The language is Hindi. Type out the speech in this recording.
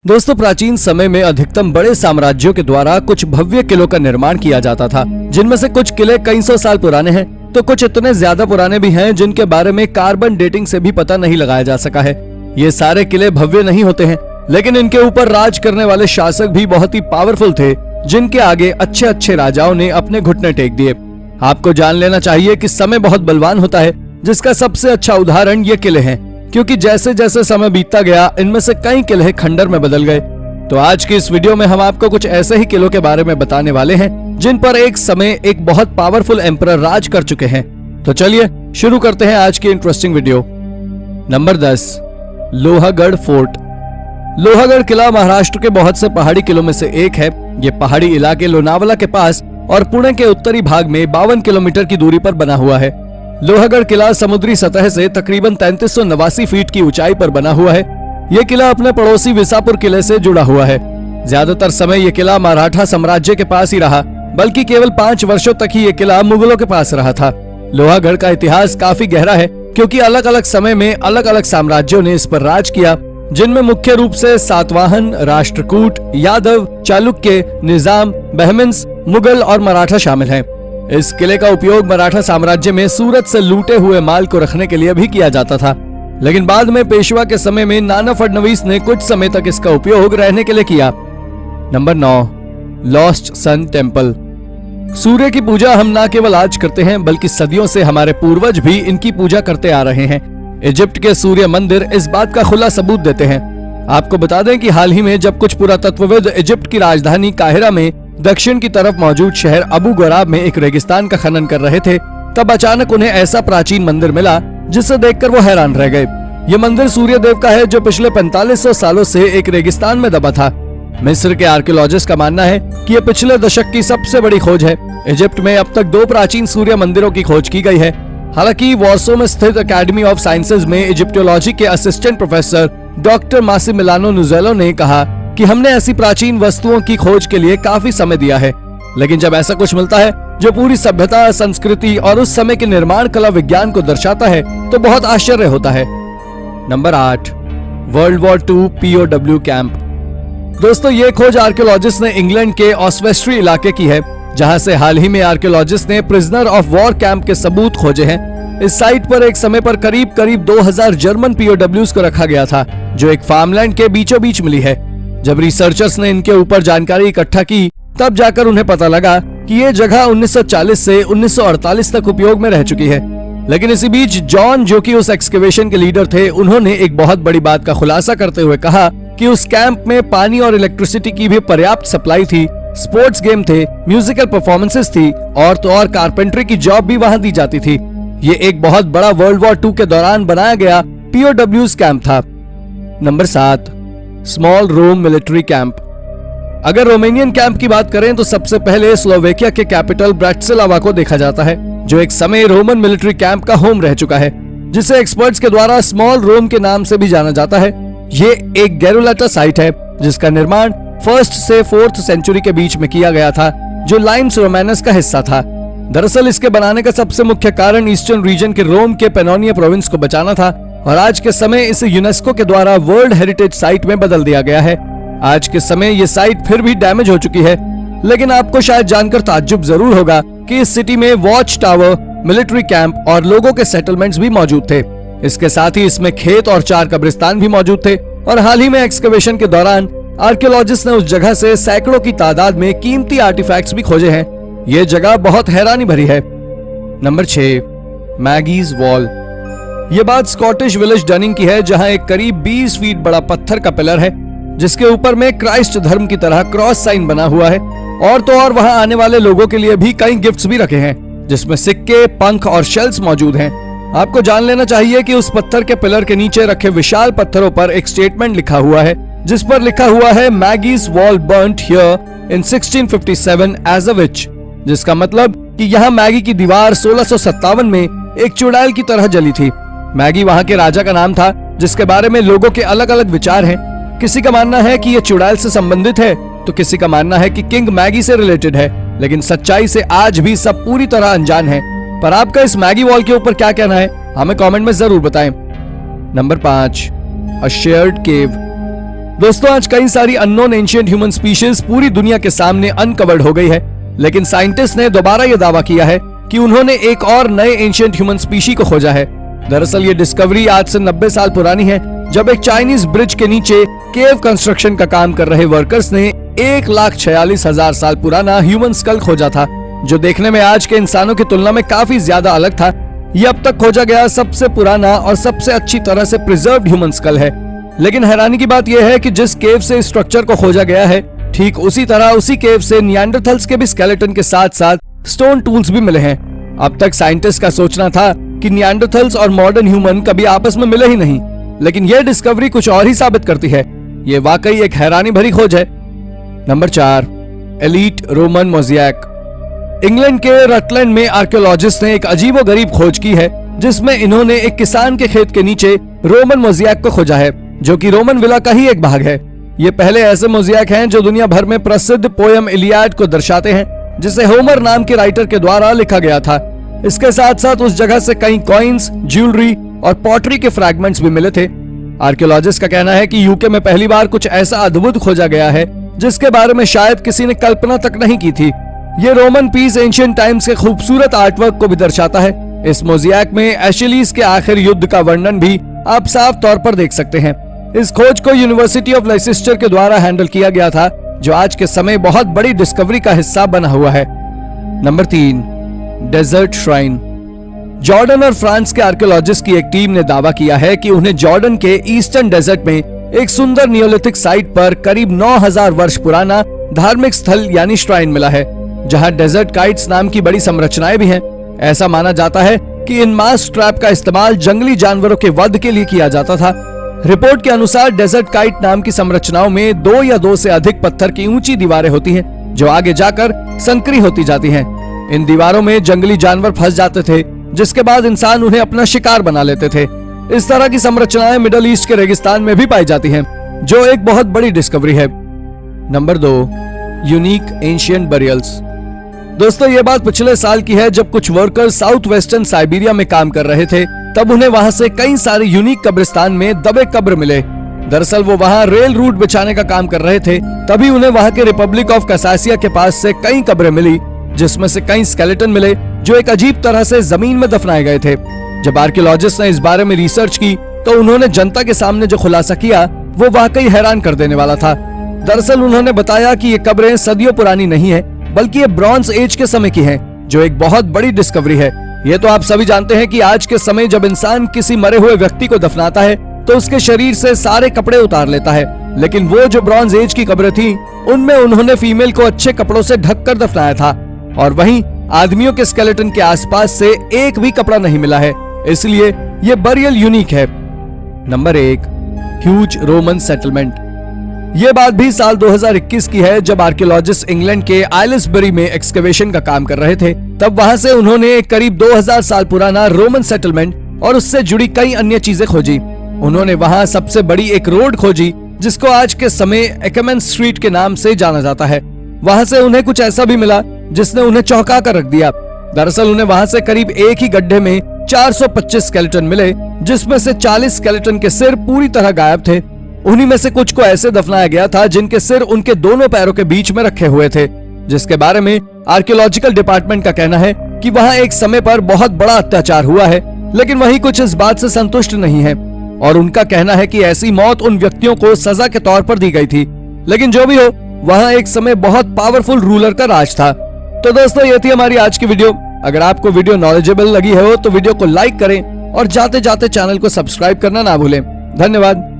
दोस्तों, प्राचीन समय में अधिकतम बड़े साम्राज्यों के द्वारा कुछ भव्य किलों का निर्माण किया जाता था, जिनमें से कुछ किले कई सौ साल पुराने हैं तो कुछ इतने ज्यादा पुराने भी हैं जिनके बारे में कार्बन डेटिंग से भी पता नहीं लगाया जा सका है। ये सारे किले भव्य नहीं होते हैं, लेकिन इनके ऊपर राज करने वाले शासक भी बहुत ही पावरफुल थे, जिनके आगे अच्छे अच्छे राजाओं ने अपने घुटने टेक दिए। आपको जान लेना चाहिए कि समय बहुत बलवान होता है, जिसका सबसे अच्छा उदाहरण ये किले हैं, क्योंकि जैसे जैसे समय बीतता गया इनमें से कई किले खंडर में बदल गए। तो आज की इस वीडियो में हम आपको कुछ ऐसे ही किलों के बारे में बताने वाले हैं जिन पर एक समय एक बहुत पावरफुल एम्परर राज कर चुके हैं। तो चलिए शुरू करते हैं आज की interesting video. Number 10, Lohagarh fort. Lohagarh किला महाराष्ट्र के बहुत से पहाड़ी किलों में से एक है। ये पहाड़ी इलाके लोनावला के पास और पुणे के उत्तरी भाग में 52 किलोमीटर की दूरी पर बना हुआ है। लोहागढ़ किला समुद्री सतह से तकरीबन 3389 फीट की ऊंचाई पर बना हुआ है। यह किला अपने पड़ोसी विसापुर किले से जुड़ा हुआ है। ज्यादातर समय यह किला मराठा साम्राज्य के पास ही रहा, बल्कि केवल 5 वर्षों तक ही यह किला मुगलों के पास रहा था। लोहागढ़ का इतिहास काफी गहरा है, क्योंकि अलग अलग समय में अलग अलग साम्राज्यों ने इस पर राज किया, जिनमें मुख्य रूप से सातवाहन, राष्ट्रकूट, यादव, चालुक्य, निजाम, बहमिन्स, मुगल और मराठा शामिल हैं। इस किले का उपयोग मराठा साम्राज्य में सूरत से लूटे हुए माल को रखने के लिए भी किया जाता था, लेकिन बाद में पेशवा के समय में नाना फडणवीस ने कुछ समय तक इसका उपयोग रहने के लिए किया। Number 9, lost sun temple. सूर्य की पूजा हम न केवल आज करते हैं, बल्कि सदियों से हमारे पूर्वज भी इनकी पूजा करते आ रहे हैं। इजिप्ट के सूर्य मंदिर इस बात का खुला सबूत देते हैं। आपको बता दें कि हाल ही में जब कुछ पुरातत्वविद इजिप्ट की राजधानी काहिरा में दक्षिण की तरफ मौजूद शहर अबू गराब में एक रेगिस्तान का खनन कर रहे थे, तब अचानक उन्हें ऐसा प्राचीन मंदिर मिला जिसे देखकर वो हैरान रह गए। ये मंदिर सूर्य देव का है, जो पिछले 4500 सालों से एक रेगिस्तान में दबा था। मिस्र के आर्कियोलॉजिस्ट का मानना है कि यह पिछले दशक की सबसे बड़ी खोज है। इजिप्ट में अब तक 2 प्राचीन सूर्य मंदिरों की खोज की गई है। हालांकि वॉर्सो में स्थित एकेडमी ऑफ साइंसेज में इजिप्टोलॉजी के असिस्टेंट प्रोफेसर डॉक्टर मासिमिलियानो नुजेलो ने कहा कि हमने ऐसी प्राचीन वस्तुओं की खोज के लिए काफी समय दिया है, लेकिन जब ऐसा कुछ मिलता है जो पूरी सभ्यता, संस्कृति और उस समय के निर्माण कला विज्ञान को दर्शाता है, तो बहुत आश्चर्य होता है। Number 8, world war 2 POW camp. दोस्तों, ये खोज आर्कियोलॉजिस्ट ने इंग्लैंड के ऑस्वेस्ट्री इलाके की है, जहां से हाल ही में आर्कियोलॉजिस्ट ने प्रिजनर ऑफ वॉर कैंप के सबूत खोजे हैं। इस साइट पर एक समय पर करीब 2000 जर्मन POWs को रखा गया था, जो एक फार्मलैंड के बीचों बीच मिली है। जब रिसर्चर्स ने इनके ऊपर जानकारी इकट्ठा की, तब जाकर उन्हें पता लगा कि ये जगह 1940 से 1948 तक उपयोग में रह चुकी है। लेकिन इसी बीच जॉन, जो कि उस एक्सकेवेशन के लीडर थे, उन्होंने एक बहुत बड़ी बात का खुलासा करते हुए कहा कि उस कैंप में पानी और इलेक्ट्रिसिटी की भी पर्याप्त सप्लाई थी, स्पोर्ट्स गेम थे, म्यूजिकल परफॉर्मेंसेस थी और तो और कारपेंटरी की जॉब भी वहां दी जाती थी। ये एक बहुत बड़ा वर्ल्ड वॉर 2 के दौरान बनाया गया POWs कैंप था। नंबर 7, स्मॉल रोम मिलिट्री कैंप। अगर रोमेनियन कैंप की बात करें तो सबसे पहले स्लोवेकिया के कैपिटल ब्राटिस्लावा को देखा जाता है, जो एक समय रोमन मिलिट्री कैंप का होम रह चुका है, जिसे एक्सपर्ट्स के द्वारा स्मॉल रोम के नाम से भी जाना जाता है। ये एक गैरुलाटा साइट है, जिसका निर्माण 1st से 4th सेंचुरी के बीच में किया गया था, जो लाइम्स रोमानस का हिस्सा था। दरअसल इसके बनाने का सबसे मुख्य कारण ईस्टर्न रीजन के रोम के पेनोनिया प्रोविंस को बचाना था, और आज के समय इसे यूनेस्को के द्वारा वर्ल्ड हेरिटेज साइट में बदल दिया गया है। आज के समय ये साइट फिर भी डैमेज हो चुकी है, लेकिन आपको शायद जानकर ताज्जुब जरूर होगा कि इस सिटी में वॉच टावर, मिलिट्री कैंप और लोगों के सेटलमेंट्स भी मौजूद थे। इसके साथ ही इसमें खेत और 4 कब्रिस्तान भी मौजूद थे, और हाल ही में एक्सकवेशन के दौरान आर्कियोलॉजिस्ट ने उस जगह से सैकड़ों की तादाद में कीमती आर्टिफैक्ट्स भी खोजे हैं। ये जगह बहुत हैरानी भरी है। Number 6, Maggie's wall. ये बात स्कॉटिश विलेज डनिंग की है, जहां एक करीब 20 फीट बड़ा पत्थर का पिलर है, जिसके ऊपर में क्राइस्ट धर्म की तरह क्रॉस साइन बना हुआ है, और तो और वहां आने वाले लोगों के लिए भी कई गिफ्ट्स भी रखे हैं, जिसमें सिक्के, पंख और शेल्स मौजूद हैं। आपको जान लेना चाहिए कि उस पत्थर के पिलर के नीचे रखे विशाल पत्थरों पर एक स्टेटमेंट लिखा हुआ है, जिस पर लिखा हुआ है Maggie's wall burnt here in 1657 as a witch, जिसका मतलब कि यहाँ मैगी की दीवार 1657 में एक चुड़ैल की तरह जली थी। मैगी वहाँ के राजा का नाम था, जिसके बारे में लोगों के अलग अलग विचार हैं। किसी का मानना है कि ये चुड़ैल से संबंधित है, तो किसी का मानना है कि किंग मैगी से रिलेटेड है, लेकिन सच्चाई से आज भी सब पूरी तरह अनजान है। पर आपका इस मैगी वॉल के ऊपर क्या कहना है, हमें कमेंट में जरूर बताएं। नंबर 5, अ शेयर्ड केव। दोस्तों आज कई सारी अननोन एंशिएंट ह्यूमन स्पीशीज पूरी दुनिया के सामने अनकवर्ड हो गई है, लेकिन साइंटिस्ट ने दोबारा यह दावा किया है कि उन्होंने एक और नए एंशिएंट ह्यूमन स्पीशी को खोजा है। दरअसल ये डिस्कवरी आज से 90 साल पुरानी है, जब एक चाइनीज ब्रिज के नीचे केव कंस्ट्रक्शन का काम कर रहे वर्कर्स ने 1,46,000 साल पुराना ह्यूमन स्कल खोजा था, जो देखने में आज के इंसानों की तुलना में काफी ज्यादा अलग था। यह अब तक खोजा गया सबसे पुराना और सबसे अच्छी तरह से प्रिजर्व्ड ह्यूमन स्कल है। लेकिन हैरानी की बात यह है कि जिस केव से इस स्ट्रक्चर को खोजा गया है, ठीक उसी तरह उसी केव से निएंडरथल्स के भी स्केलेटन के साथ साथ स्टोन टूल्स भी मिले हैं। अब तक साइंटिस्ट का सोचना था कि निएंडरथल्स और मॉडर्न ह्यूमन कभी आपस में मिले ही नहीं, लेकिन यह डिस्कवरी कुछ और ही साबित करती है। ये वाकई एक हैरानी भरी खोज है। Number 4, elite Roman mosaic. England के रटलैंड में आर्कियोलॉजिस्ट ने एक अजीबोगरीब खोज की है, जिसमें इन्होंने एक किसान के खेत के नीचे रोमन मोज़ेक को खोजा है, जो कि रोमन विला का ही एक भाग है। ये पहले ऐसे मोज़ेक हैं जो दुनिया भर में प्रसिद्ध पोयम इलियाड को दर्शाते हैं, जिसे होमर नाम के राइटर के द्वारा लिखा गया था। इसके साथ साथ उस जगह से कई कॉइन्स, ज्वेलरी और पॉटरी के फ्रैगमेंट्स भी मिले थे। आर्कियोलॉजिस्ट का कहना है कि यूके में पहली बार कुछ ऐसा अद्भुत खोजा गया है जिसके बारे में शायद किसी ने कल्पना तक नहीं की थी। ये रोमन पीस एंशिएंट टाइम्स के खूबसूरत आर्टवर्क को भी दर्शाता है। इस मोज़ेक में एशलीज के आखिर युद्ध का वर्णन भी आप साफ तौर पर देख सकते हैं। इस खोज को यूनिवर्सिटी ऑफ लेसेस्टर के द्वारा हैंडल किया गया था, जो आज के समय बहुत बड़ी डिस्कवरी का हिस्सा बना हुआ है। Number 3, desert shrine. जॉर्डन और फ्रांस के आर्कियोलॉजिस्ट की एक टीम ने दावा किया है कि उन्हें जॉर्डन के ईस्टर्न डेजर्ट में एक सुंदर नियोलिथिक साइट पर करीब 9000 वर्ष पुराना धार्मिक स्थल यानी श्राइन मिला है, जहां डेजर्ट काइट्स नाम की बड़ी संरचनाएं भी हैं। ऐसा माना जाता है कि इन मास ट्रैप का इस्तेमाल जंगली जानवरों के वध के लिए किया जाता था। रिपोर्ट के अनुसार डेजर्ट काइट नाम की संरचनाओं में 2 या 2 से अधिक पत्थर की ऊंची दीवारें होती हैं, जो आगे जाकर संकरी होती जाती हैं। इन दीवारों में जंगली जानवर फंस जाते थे, जिसके बाद इंसान उन्हें अपना शिकार बना लेते थे। इस तरह की संरचनाएं मिडल ईस्ट के रेगिस्तान में भी पाई जाती हैं, जो एक बहुत बड़ी डिस्कवरी है। Number 2, unique ancient burials. दोस्तों ये बात पिछले साल की है, जब कुछ वर्कर्स साउथ वेस्टर्न साइबेरिया में काम कर रहे थे, तब उन्हें वहां से कई सारे यूनिक कब्रिस्तान में दबे कब्र मिले। दरअसल वो वहां रेल रूट बिछाने का काम कर रहे थे, तभी उन्हें वहां के रिपब्लिक ऑफ कसासिया के पास से कई कब्रें मिली, जिसमें से कई स्केलेटन मिले जो एक अजीब तरह से जमीन में दफनाए गए थे। जब आर्कियोलॉजिस्ट ने इस बारे में रिसर्च की, तो उन्होंने जनता के सामने जो खुलासा किया वो वाकई हैरान कर देने वाला था। दरअसल उन्होंने बताया कि ये कब्रें सदियों पुरानी नहीं है, बल्कि ये ब्रॉन्ज एज के समय की हैं, जो एक बहुत बड़ी डिस्कवरी है। ये तो आप सभी जानते हैं कि आज के समय जब इंसान किसी मरे हुए व्यक्ति को दफनाता है, तो उसके शरीर से सारे कपड़े उतार लेता है, लेकिन वो जो ब्रॉन्ज एज की कब्रें थी, उनमें उन्होंने फीमेल को अच्छे कपड़ों से ढककर दफनाया था, और वहीं आदमियों के स्केलेटन के आसपास से एक भी कपड़ा नहीं मिला है, इसलिए ये बरियल यूनिक है। Number 1, huge Roman settlement. ये बात भी साल 2021 की है, जब आर्कियोलॉजिस्ट इंग्लैंड के आइलिसबरी में एक्सकवेशन का काम कर रहे थे। तब वहां से उन्होंने करीब 2000 साल पुराना रोमन सेटलमेंट और उससे जुड़ी कई अन्य चीजें खोजी। उन्होंने वहां सबसे बड़ी एक रोड खोजी, जिसको आज के समय एकमन स्ट्रीट के नाम से जाना जाता है। वहां से उन्हें कुछ ऐसा भी मिला जिसने उन्हें चौंका कर रख दिया। दरअसल उन्हें वहां से करीब एक ही गड्ढे में 425 स्केलेटन मिले, जिसमें से 40 स्केलेटन के सिर पूरी तरह गायब थे। उन्हीं में से कुछ को ऐसे दफनाया गया था जिनके सिर उनके दोनों पैरों के बीच में रखे हुए थे, जिसके बारे में आर्कियोलॉजिकल डिपार्टमेंट का कहना है कि वहां एक समय पर बहुत बड़ा अत्याचार हुआ है, लेकिन वही कुछ इस बात से संतुष्ट नहीं है, और उनका कहना है कि ऐसी मौत उन व्यक्तियों को सजा के तौर पर दी गई थी। लेकिन जो भी हो, वहां एक समय बहुत पावरफुल रूलर का राज था। तो दोस्तों ये थी हमारी आज की वीडियो। अगर आपको वीडियो नॉलेजेबल लगी हो तो वीडियो को लाइक करें और जाते जाते चैनल को सब्सक्राइब करना ना भूलें। धन्यवाद।